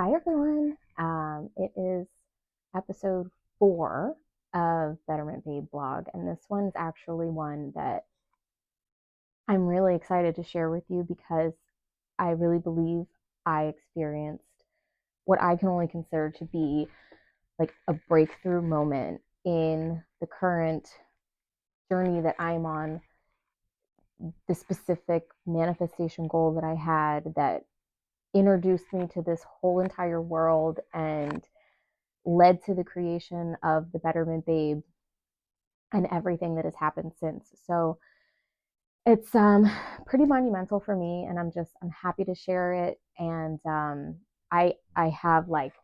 Hi, everyone. It is episode 4 of Betterment Babe Blog, and this one's actually one that I'm really excited to share with you because I really believe I experienced what I can only consider to be like a breakthrough moment in the current journey that I'm on, the specific manifestation goal that I had that introduced me to this whole entire world and led to the creation of the Betterment Babe and everything that has happened since. So it's pretty monumental for me, and I'm happy to share it. And I have like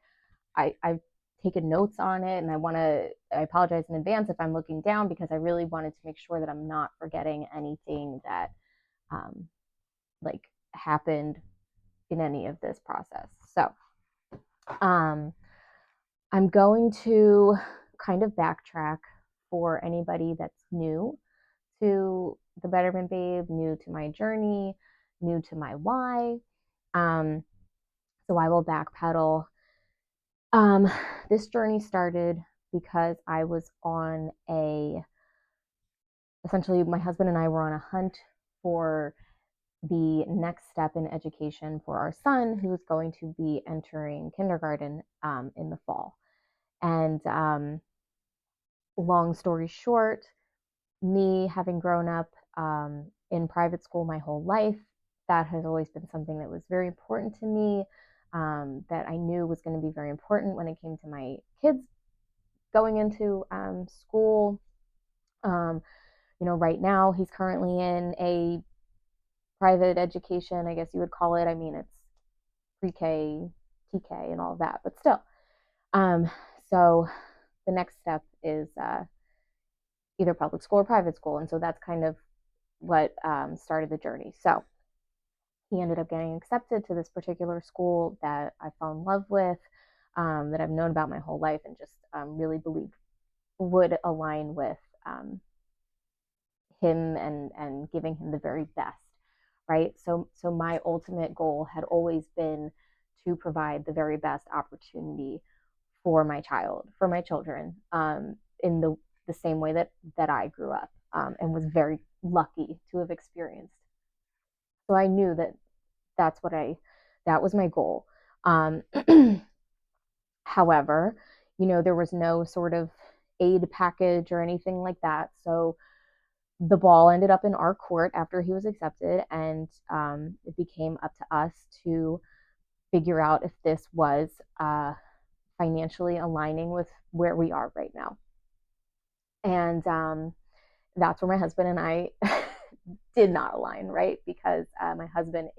I've taken notes on it, and I apologize in advance if I'm looking down because I really wanted to make sure that I'm not forgetting anything that um, like happened in any of this process. So um, I'm going to kind of backtrack for anybody that's new to the Betterment Babe, new to my journey, new to my why. Um, so I will backpedal. Um, this journey started because I was essentially, my husband and I were on a hunt for the next step in education for our son, who was going to be entering kindergarten in the fall. And long story short, me having grown up in private school my whole life, that has always been something that was very important to me, that I knew was going to be very important when it came to my kids going into school. Um, right now he's currently in a private education, I guess you would call it. I mean, it's pre-K, TK, and all of that, but still. Um, so the next step is either public school or private school. And so that's kind of what started the journey. So he ended up getting accepted to this particular school that I fell in love with, that I've known about my whole life and just really believed would align with him and giving him the very best, right? So my ultimate goal had always been to provide the very best opportunity for my children, in the same way that I grew up, and was very lucky to have experienced. So I knew that was my goal. Um, However, there was no sort of aid package or anything like that. So the ball ended up in our court after he was accepted, and it became up to us to figure out if this was financially aligning with where we are right now. And that's where my husband and I did not align, right? Because my husband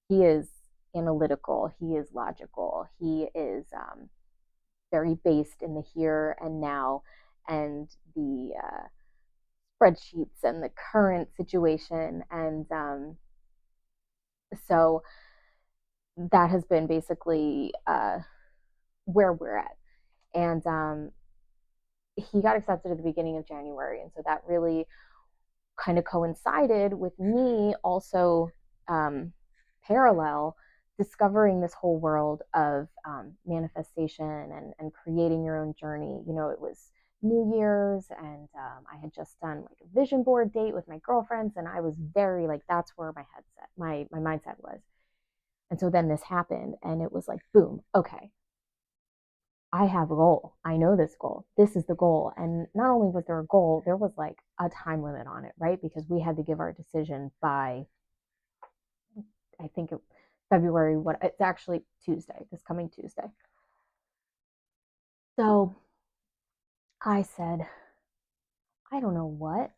he is analytical, he is logical, he is very based in the here and now, and the spreadsheets and the current situation. And so that has been basically where we're at. And he got accepted at the beginning of January. And so that really kind of coincided with me also parallel discovering this whole world of manifestation and creating your own journey. It was New Year's, and I had just done like a vision board date with my girlfriends, and I was very like, that's where my mindset was. And so then this happened, and it was like, boom, okay, I have a goal. I know this goal. This is the goal. And not only was there a goal, there was like a time limit on it, right? Because we had to give our decision by, I think, February, it's actually Tuesday, this coming Tuesday. So I said, I don't know what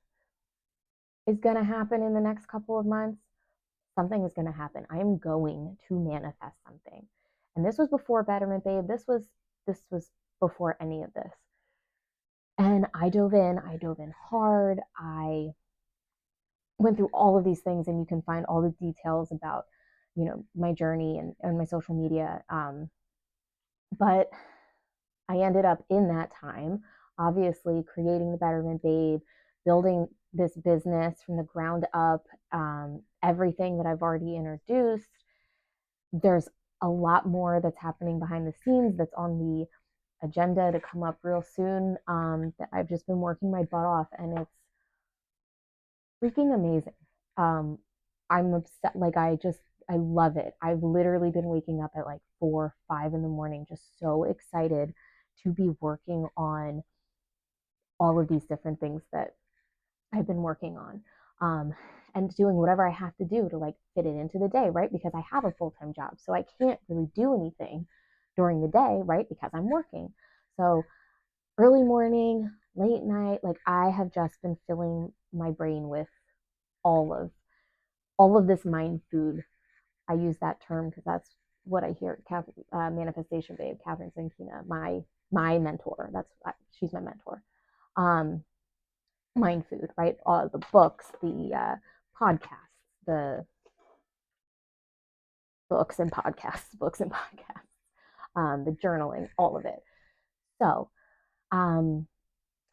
is going to happen in the next couple of months. Something is going to happen. I am going to manifest something. And this was before Betterment Babe. This was before any of this. And I dove in hard. I went through all of these things, and you can find all the details about, my journey and my social media. But I ended up in that time, obviously creating the Betterment Babe, building this business from the ground up, everything that I've already introduced. There's a lot more that's happening behind the scenes that's on the agenda to come up real soon, that I've just been working my butt off, and it's freaking amazing. Um, I'm obsessed. Like I love it. I've literally been waking up at like 4, 5 in the morning, just so excited to be working on all of these different things that I've been working on. And doing whatever I have to do to like fit it into the day, right? Because I have a full time job. So I can't really do anything during the day, right? Because I'm working. So early morning, late night, like I have just been filling my brain with all of all of this mind food. I use that term because that's what I hear. Manifestation Babe, Catherine Sankina, my mentor. That's she's my mentor. Um, Mind food, right? All the books, the podcasts, the books and podcasts, the journaling, all of it. So um,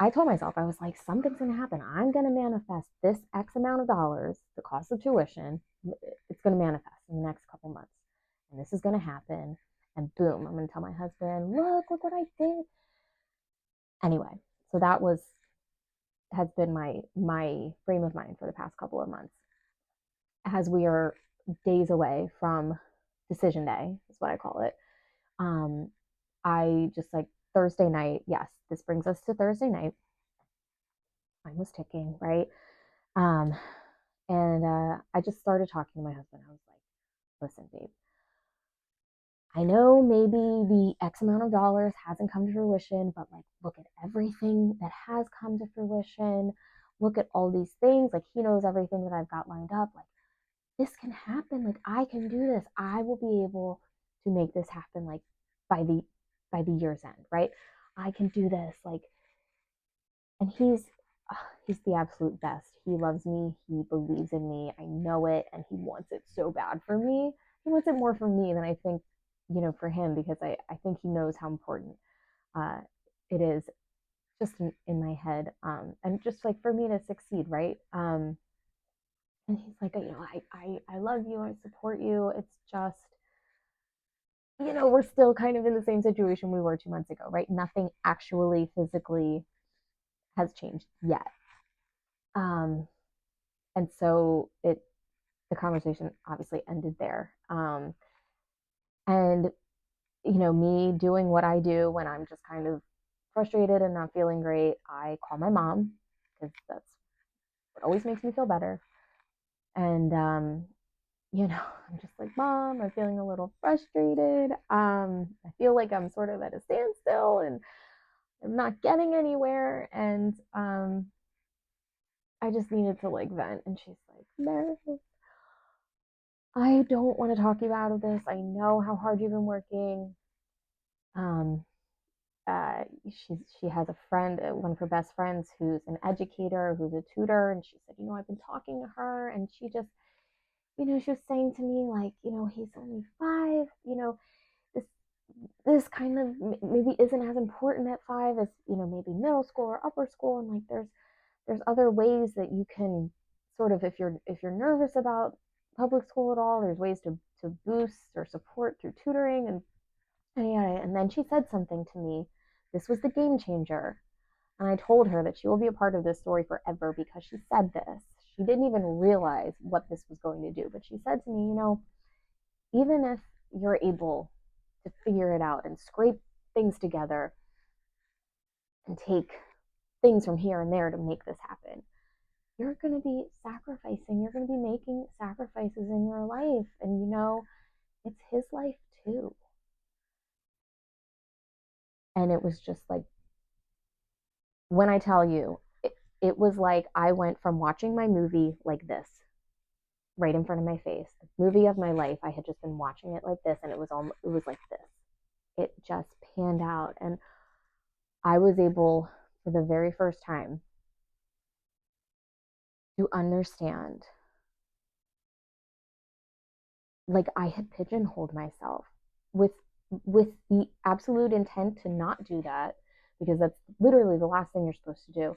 I told myself, I was like, something's going to happen. I'm going to manifest this X amount of dollars, the cost of tuition. It's going to manifest in the next couple months. And this is going to happen. And boom, I'm going to tell my husband, look what I did. Anyway, so that has been my frame of mind for the past couple of months. As we are days away from decision day, is what I call it. Um, I just like Thursday night, yes, this brings us to Thursday night. Time was ticking, right? Um, and I just started talking to my husband. I was like, listen, babe, I know maybe the X amount of dollars hasn't come to fruition, but like, look at everything that has come to fruition. Look at all these things. Like, he knows everything that I've got lined up. Like, this can happen. Like, I can do this. I will be able to make this happen. Like, by the year's end, right? I can do this. Like, and he's the absolute best. He loves me. He believes in me. I know it, and he wants it so bad for me. He wants it more for me than I think, for him, because I think he knows how important uh, it is just in my head, and just like for me to succeed, right? And he's like, I love you. I support you. It's just, we're still kind of in the same situation we were 2 months ago, right? Nothing actually physically has changed yet. Um, and so the conversation obviously ended there. And me doing what I do when I'm just kind of frustrated and not feeling great, I call my mom because that's what always makes me feel better. And I'm just like, Mom, I'm feeling a little frustrated. I feel like I'm sort of at a standstill and I'm not getting anywhere. And I just needed to like vent. And she's like, Meredith, I don't want to talk you out of this. I know how hard you've been working. Um, she has a friend, one of her best friends, who's an educator, who's a tutor, and she said, I've been talking to her, and she just, she was saying to me like, he's only 5, this this kind of maybe isn't as important at 5 as maybe middle school or upper school, and like there's other ways that you can sort of, if you're nervous about public school at all, there's ways to boost or support through tutoring and then she said something to me. This was the game changer. And I told her that she will be a part of this story forever because she said this. She didn't even realize what this was going to do, but she said to me, even if you're able to figure it out and scrape things together and take things from here and there to make this happen, you're going to be sacrificing, you're going to be making sacrifices in your life. And, it's his life too. And it was just like, when I tell you, it was like I went from watching my movie like this, right in front of my face, the movie of my life. I had just been watching it like this, and it was like this. It just panned out, and I was able, for the very first time, to understand, like I had pigeonholed myself with the absolute intent to not do that, because that's literally the last thing you're supposed to do.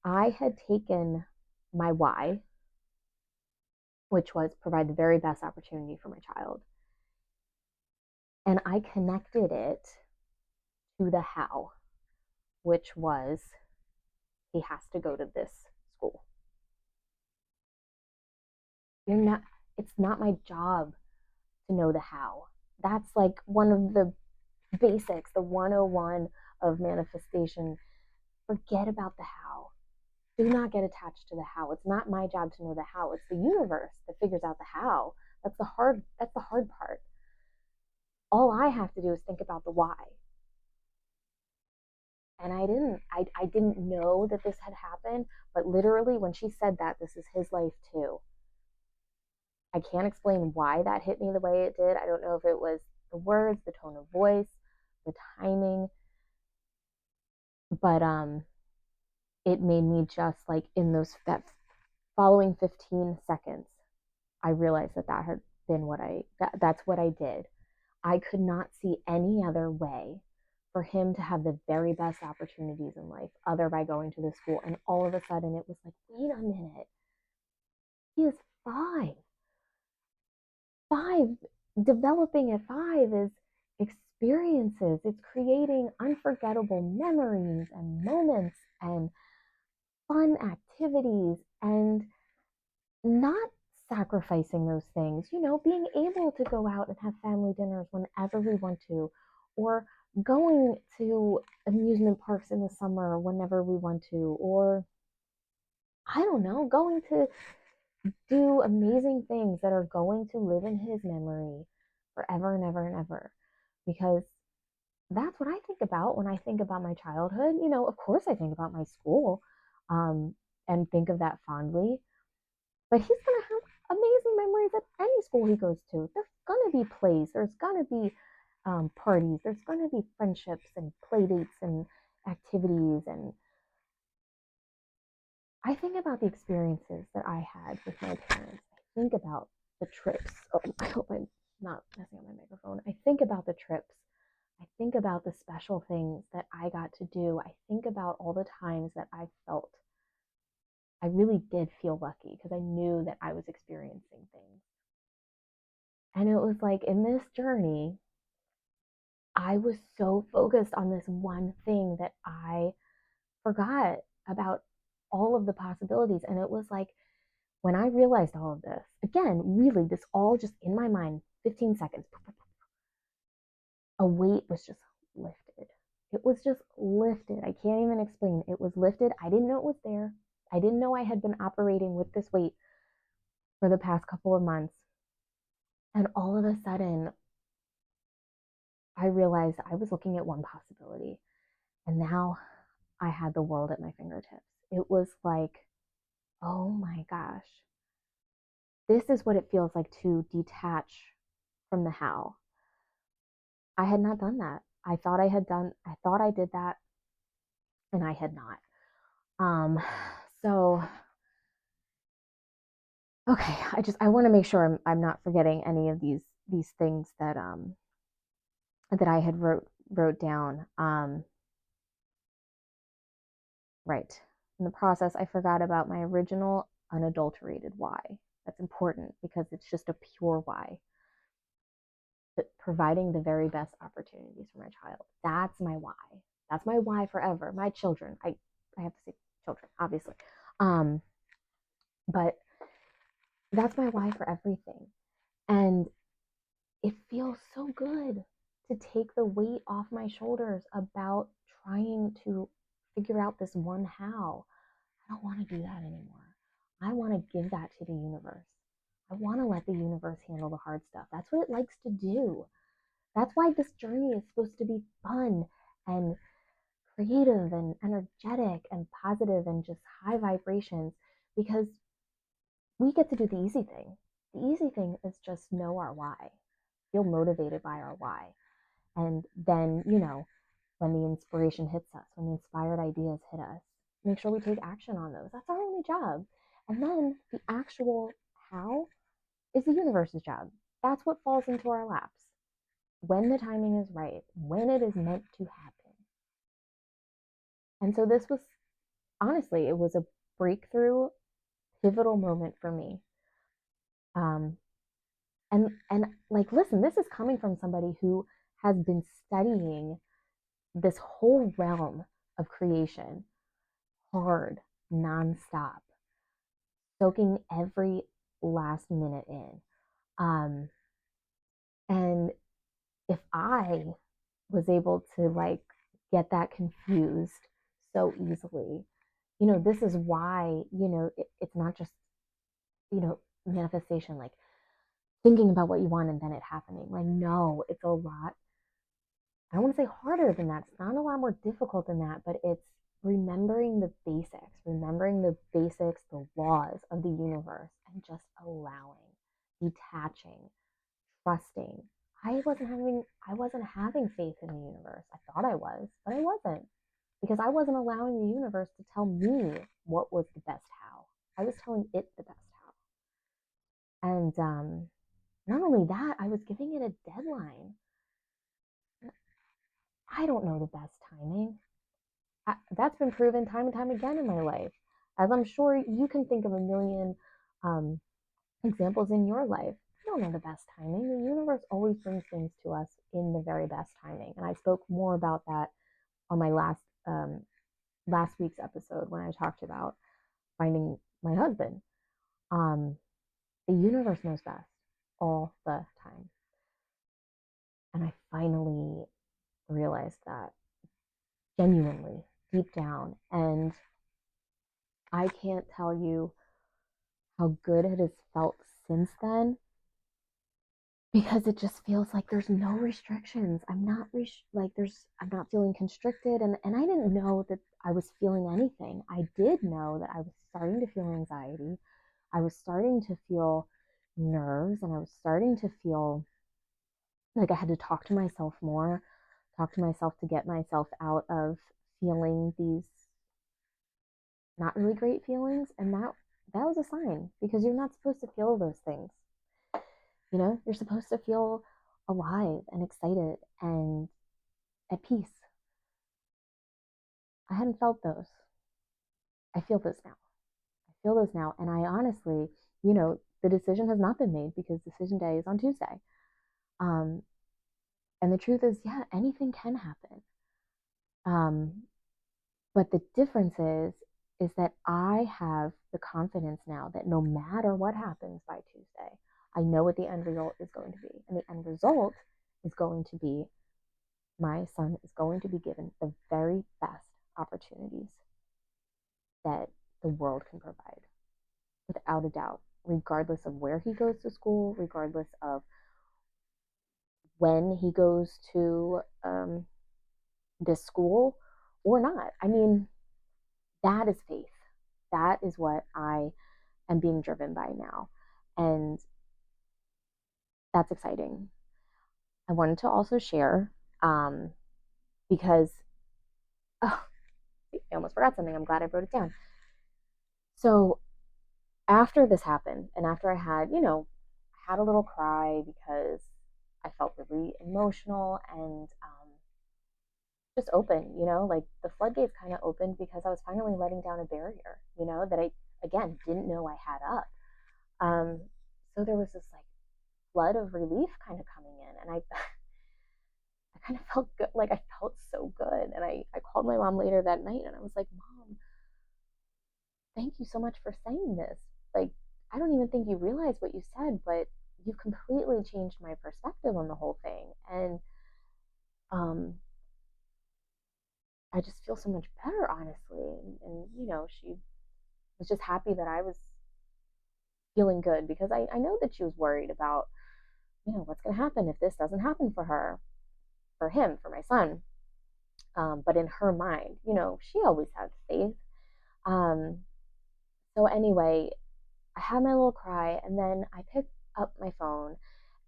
I had taken my why, which was provide the very best opportunity for my child, And I connected it to the how, which was he has to go to this school. You're not, it's not my job to know the how. That's like one of the basics, the 101 of manifestation. Forget about the how. Do not get attached to the how. It's not my job to know the how. It's the universe that figures out the how. That's the hard part. All I have to do is think about the why. And I didn't know that this had happened, but literally when she said that this is his life too. I can't explain why that hit me the way it did. I don't know if it was the words, the tone of voice, the timing, but it made me just like in those that following 15 seconds, I realized that had been that's what I did. I could not see any other way for him to have the very best opportunities in life other by going to the school. And all of a sudden it was like, wait a minute, he is 5. 5, developing at 5 is experiences. It's creating unforgettable memories and moments and fun activities and not sacrificing those things, being able to go out and have family dinners whenever we want to, or going to amusement parks in the summer whenever we want to, or I don't know, going to do amazing things that are going to live in his memory forever and ever and ever. Because that's what I think about when I think about my childhood. Of course, I think about my school and think of that fondly. But he's going to have amazing memories at any school he goes to. There's going to be plays, there's going to be parties, there's going to be friendships and play dates and activities. And I think about the experiences that I had with my parents. I think about the trips. Oh, I hope I'm not messing up my microphone. I think about the trips. I think about the special things that I got to do. I think about all the times that I really did feel lucky because I knew that I was experiencing things. And it was like in this journey, I was so focused on this one thing that I forgot about all of the possibilities. And it was like when I realized all of this, again, really, this all just in my mind, 15 seconds, a weight was just lifted. It was just lifted. I can't even explain. It was lifted. I didn't know it was there. I didn't know I had been operating with this weight for the past couple of months. And all of a sudden, I realized I was looking at one possibility. And now I had the world at my fingertips. It was like, oh my gosh, this is what it feels like to detach from the how. I had not done that. I thought I did that, and I had not. So okay, I want to make sure I'm not forgetting any of these things that I had wrote down. Right. In the process, I forgot about my original unadulterated why. That's important because it's just a pure why. But providing the very best opportunities for my child. That's my why. That's my why forever. My children. I have to say children, obviously. But that's my why for everything. And it feels so good to take the weight off my shoulders about trying to figure out this one how. I don't want to do that anymore. I want to give that to the universe. I want to let the universe handle the hard stuff. That's what it likes to do. That's why this journey is supposed to be fun and creative and energetic and positive and just high vibrations because we get to do the easy thing. The easy thing is just know our why, feel motivated by our why. And then, when the inspiration hits us, when the inspired ideas hit us, make sure we take action on those. That's our only job. And then the actual how is the universe's job. That's what falls into our laps when the timing is right, when it is meant to happen. And so this was honestly, it was a breakthrough, pivotal moment for me. And like, listen, this is coming from somebody who has been studying this whole realm of creation hard, nonstop, soaking every last minute in. Um, and if I was able to like get that confused so easily, this is why, it's not just, manifestation, like thinking about what you want and then it happening. Like, no, it's a lot. I don't want to say harder than that. It's not a lot more difficult than that, but it's remembering the basics, the laws of the universe, and just allowing, detaching, trusting. I wasn't having faith in the universe. I thought I was, but I wasn't, because I wasn't allowing the universe to tell me what was the best how. I was telling it the best how. And not only that, I was giving it a deadline. I don't know the best timing. That's been proven time and time again in my life. As I'm sure you can think of a million um, examples in your life. I don't know the best timing. The universe always brings things to us in the very best timing. And I spoke more about that on my last week's episode when I talked about finding my husband. Um, the universe knows best all the time. And I finally realized that genuinely deep down. And I can't tell you how good it has felt since then, because it just feels like there's no restrictions. I'm not feeling constricted, and I didn't know that I was feeling anything. I did know that I was starting to feel anxiety. I was starting to feel nerves, and I was starting to feel like I had to talk to myself more, talk to myself to get myself out of feeling these not really great feelings. And that was a sign, because you're not supposed to feel those things. You're supposed to feel alive and excited and at peace. I hadn't felt those. I feel those now. I feel those now. And I honestly, the decision has not been made, because decision day is on Tuesday. Um, and the truth is, yeah, anything can happen. Um, but the difference is that I have the confidence now that no matter what happens by Tuesday, I know what the end result is going to be. And the end result is going to be my son is going to be given the very best opportunities that the world can provide, without a doubt, regardless of where he goes to school, regardless of when he goes to this school or not. I mean, that is faith. That is what I am being driven by now. And that's exciting. I wanted to also share, because, oh, I almost forgot something. I'm glad I wrote it down. So after this happened, and after I had a little cry, because I felt really emotional and just open, like the floodgates kind of opened, because I was finally letting down a barrier, that I, again, didn't know I had up. Um, so there was this like flood of relief kind of coming in, and I kind of felt good. Like, I felt so good. And I called my mom later that night, and I was like, Mom, thank you so much for saying this. Like, I don't even think you realize what you said, but you've completely changed my perspective on the whole thing. And um, I just feel so much better, honestly. And she was just happy that I was feeling good, because I know that she was worried about, what's going to happen if this doesn't happen for her, for him, for my son. But in her mind, she always had faith. Um, so anyway, I had my little cry, and then I picked up my phone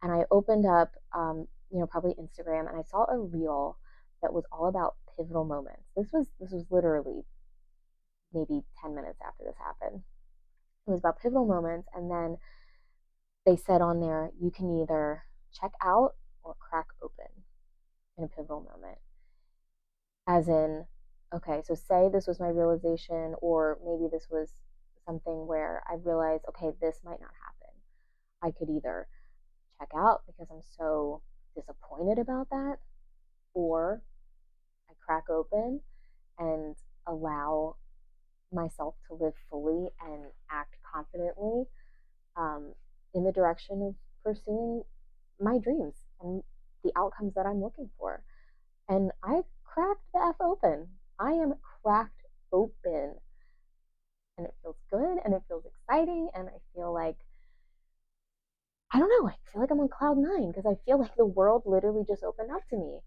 and I opened up, probably Instagram, and I saw a reel that was all about pivotal moments. This was literally maybe 10 minutes after this happened. It was about pivotal moments, and then they said on there, you can either check out or crack open in a pivotal moment. As in, okay, so say this was my realization, or maybe this was something where I realized, okay, this might not happen. I could either check out because I'm so disappointed about that, or I crack open and allow myself to live fully and act confidently um, in the direction of pursuing my dreams and the outcomes that I'm looking for. And I cracked the F open. I am cracked open. And it feels good and it feels exciting. And I feel like, I don't know, I feel like I'm on cloud nine because I feel like the world literally just opened up to me,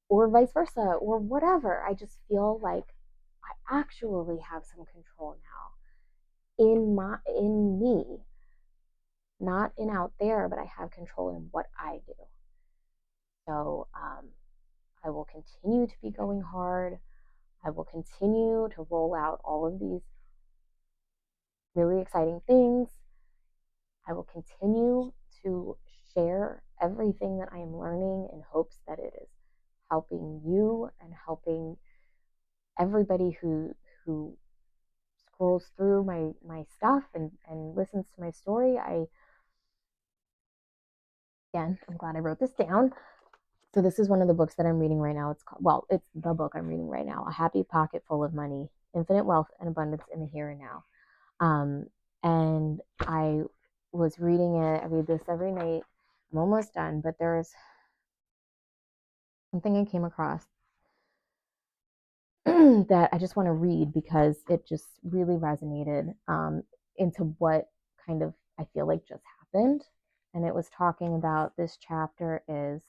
or vice versa, or whatever. I just feel like I actually have some control now in me, not in out there, but I have control in what I do. So I will continue to be going hard. I will continue to roll out all of these really exciting things. I will continue to share everything that I am learning in hopes that it is helping you and helping everybody who scrolls through my stuff and listens to my story. I'm glad I wrote this down. So this is one of the books that I'm reading right now. It's the book I'm reading right now, A Happy Pocket Full of Money, Infinite Wealth and Abundance in the Here and Now. And I was reading it. I read this every night. I'm almost done, but there's something I came across that I just want to read because it just really resonated into what kind of I feel like just happened. And it was talking about this chapter is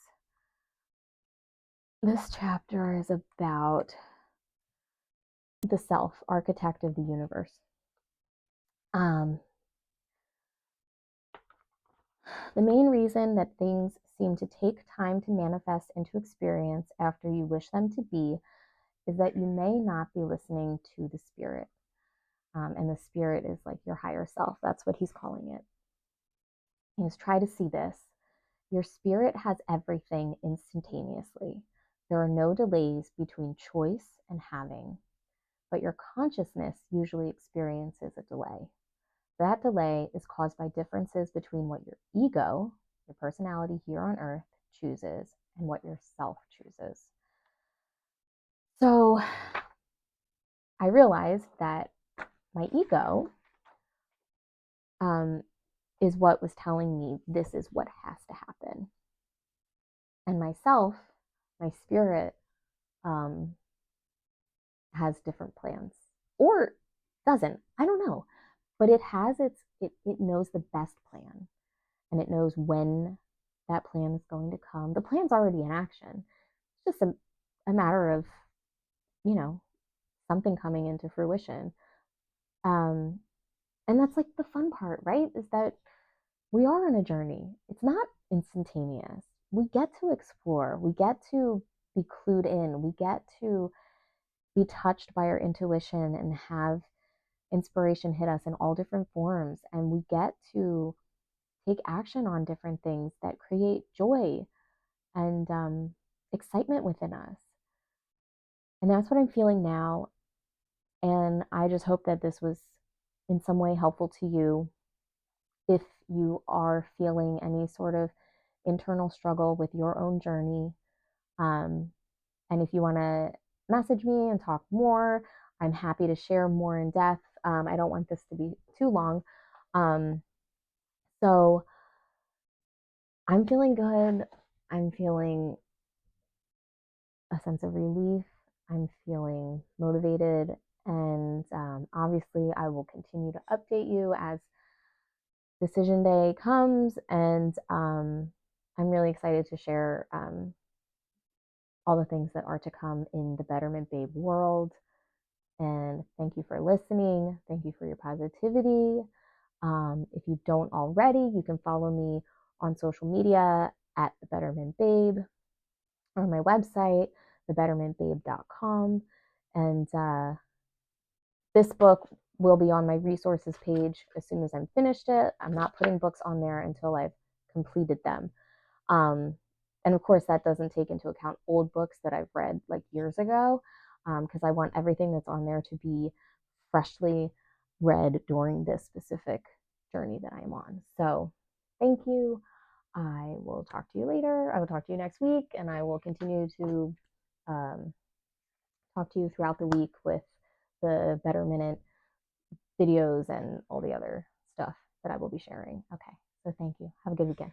about the self, architect of the universe. The main reason that things seem to take time to manifest into experience after you wish them to be is that you may not be listening to the spirit. And the spirit is like your higher self. That's what he's calling it. He's try to see this. Your spirit has everything instantaneously. There are no delays between choice and having, but your consciousness usually experiences a delay. That delay is caused by differences between what your ego, your personality here on earth, chooses and what your self chooses. So I realized that my ego is what was telling me this is what has to happen. And myself, my spirit, has different plans or doesn't. I don't know. But it knows the best plan, and it knows when that plan is going to come. The plan's already in action. It's just a matter of, something coming into fruition. And that's like the fun part, right? Is that we are on a journey. It's not instantaneous. We get to explore. We get to be clued in. We get to be touched by our intuition and have inspiration hit us in all different forms. And we get to take action on different things that create joy and excitement within us. And that's what I'm feeling now. And I just hope that this was in some way helpful to you. If you are feeling any sort of internal struggle with your own journey, and if you want to message me and talk more, I'm happy to share more in depth. I don't want this to be too long. So I'm feeling good. I'm feeling a sense of relief. I'm feeling motivated. And obviously, I will continue to update you as decision day comes. And I'm really excited to share all the things that are to come in the Betterment Babe world. And thank you for listening. Thank you for your positivity. If you don't already, you can follow me on social media at the Betterment Babe, or my website, thebettermentbabe.com. And this book will be on my resources page as soon as I'm finished it. I'm not putting books on there until I've completed them. And of course, that doesn't take into account old books that I've read like years ago, because I want everything that's on there to be freshly read during this specific journey that I'm on. So thank you. I will talk to you later. I will talk to you next week, and I will continue to um, talk to you throughout the week with the Betterment videos and all the other stuff that I will be sharing. Okay, so thank you. Have a good weekend.